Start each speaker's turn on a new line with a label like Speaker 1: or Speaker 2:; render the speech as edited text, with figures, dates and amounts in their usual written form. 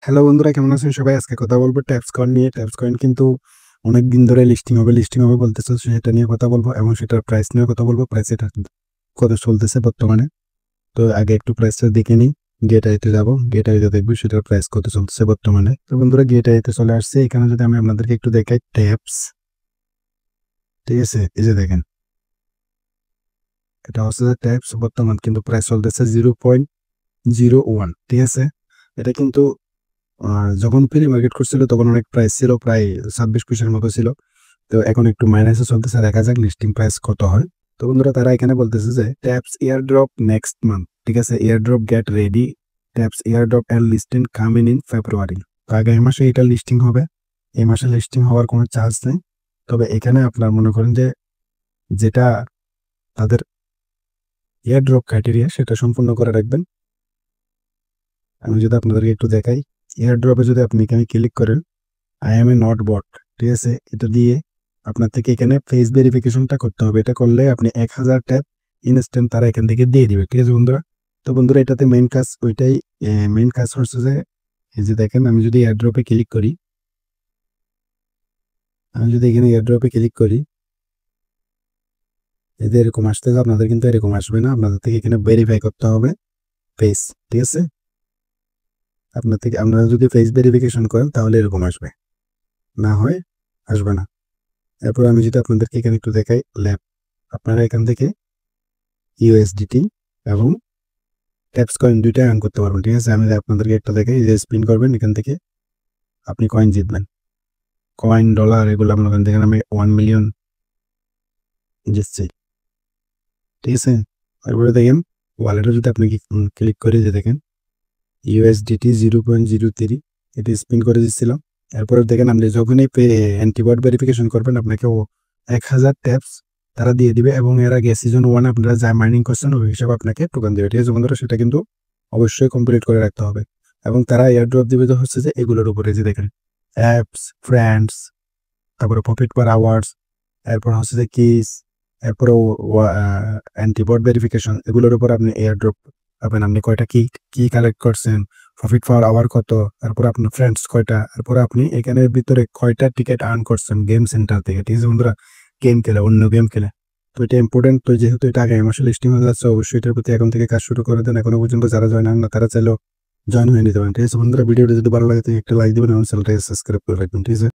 Speaker 1: Hello বন্ধুরা, কেমন আছেন সবাই? আজকে কথা বলবো ট্যাপস কয়েন নিয়ে। ট্যাপস কয়েন কিন্তু অনেকদিন ধরে লিস্টিং হবে বলতেছে। সেটা নিয়ে কথা বলবো এবং সেটার প্রাইস নিয়ে কথা বলবো। প্রাইস এটা কত চলতেছে বর্তমানে। তো আগে একটু প্রাইসটা দেখে নিই। গেট আইতে যাবো, গেট আইতে দেখবো সেটার প্রাইস কত চলতেছে বর্তমানে। তো বন্ধুরা, গেট আইতে চলে আসছে। এখানে যদি আমি আপনাদেরকে একটু দেখাই ট্যাপস, ঠিক আছে? এই যে দেখেন, এটা হচ্ছে যে ট্যাপস। বর্তমান কিন্তু প্রাইস চলতেছে 0.01, ঠিক আছে? এটা কিন্তু যখন প্রি মার্কেট করছিল তখন অনেক প্রাইস ছিল, প্রায় 26 পয়সার মতো ছিল। তো এখন একটু মাইনাসে চলতেছে, দেখা যাক লিস্টিং প্রাইস কত হয়। তো বন্ধুরা, তারা এখানে বলতেছে যে ট্যাপস এয়ারড্রপ নেক্সট মান্থ, ঠিক আছে? Airdrop get ready, taps airdrop and listing coming in February. তো আগামী মাসে এটা লিস্টিং হবে। এই মাসে লিস্টিং হওয়ার কোনো চান্স নেই। তবে এখানে আপনার মনে করেন যে যেটা তাদের এয়ারড্রপ ক্রাইটেরিয়া সেটা সম্পূর্ণ করে রাখবেন। আমি যদি আপনাদেরকে একটু দেখাই, এয়ারড্রপে যদি আপনি এখানে ক্লিক করেন, I M A not bought, ঠিক আছে? এটা দিয়ে আপনার থেকে এখানে ফেস ভেরিফিকেশনটা করতে হবে। এটা করলে আপনি 1000 ট্যাপ ইনস্ট্যান্ট তারা এখান থেকে দিয়ে দিবে, ঠিক আছে বন্ধুরা? তো বন্ধুরা, এটাতে মেইন কাজ ওইটাই। মেইন কাজ হচ্ছে যে এই যে দেখেন, আমি যদি এয়ারড্রপে ক্লিক করি, এখানে এয়ারড্রপে ক্লিক করি, এদের এরকম আসতে আপনাদের কিন্তু এরকম আসবে না। আপনাদের থেকে এখানে ভেরিফাই করতে হবে ফেস, ঠিক আছে? আপনারা যদি ফেস ভেরিফিকেশন করেন তাহলে এরকম আসবে, না হয় আসবে না। এরপর আমি যদি আপনাদেরকে এখানে একটু দেখাই ল্যাব, আপনারা এখান থেকে ইউএসডিটি এবং ট্যাপস কয়েন দুইটাই আর্ন করতে পারবেন, ঠিক আছে? আমি আপনাদেরকে একটা দেখাই, যে স্পিন করবেন, এখান থেকে আপনি কয়েন জিতবেন। কয়েন, ডলার, এগুলো আপনার এখান থেকে আমি 1 মিলিয়ন জিতছি, ঠিক আছে? তারপরে দেখেন ওয়ালেটে যদি আপনি ক্লিক করে, যে দেখেন ইউএসডিটি 0.03, এটি স্পিন করে দিচ্ছিলাম। এরপরে দেখেন আপনি যখনই অ্যান্টিবট ভেরিফিকেশন করবেন, আপনাকে 1000 ট্যাপস তারা দিয়ে দিবে এবং এর আগে সিজন 1 আপনারা যা মাইনিং করছেন ওই হিসাবে আপনাকে টোকেন দেবে, ঠিক আছে বন্ধুরা? সেটা কিন্তু অবশ্যই কমপ্লিট করে রাখতে হবে। এবং তারা এয়ারড্রপ দিবে তো হচ্ছে যে এগুলোর উপরে, যে দেখেন অ্যাপস, ফ্রেন্ডস, তারপরে প্রফিট পার আওয়ার্স, এরপর হচ্ছে যে কিস, এরপরে অ্যান্টিবট ভেরিফিকেশন, এগুলোর উপর আপনি এয়ারড্রপ পাবেন। আপনি কয়টা কি কি কালেক্ট করছেন, প্রফিট পার আওয়ার কত, তারপরে আপনার ফ্রেন্ডস কয়টা, তারপরে আপনি এখানের ভিতরে কয়টা টিকিট আর্ন করছেন গেম সেন্টার থেকে, ঠিক আছে বন্ধুরা? গেম খেলে, অন্য গেম খেলে। তো এটা ইম্পর্টেন্ট। তো যেহেতু এটা আগামী মাসে লিস্টিং হয়ে যাচ্ছে, অবশ্যই এটার প্রতি এখন থেকে কাজ শুরু করে দেন। এখনো পর্যন্ত যারা জয়েন হন না তারা চাইলেও জয়েন হয়ে নিতে পারেন, ঠিক আছে বন্ধুরা? ভিডিওটা যদি ভালো লাগে তো একটা লাইক দিবেন এবং চ্যানেলটাকে সাবস্ক্রাইব করে রাখবেন, ঠিক আছে?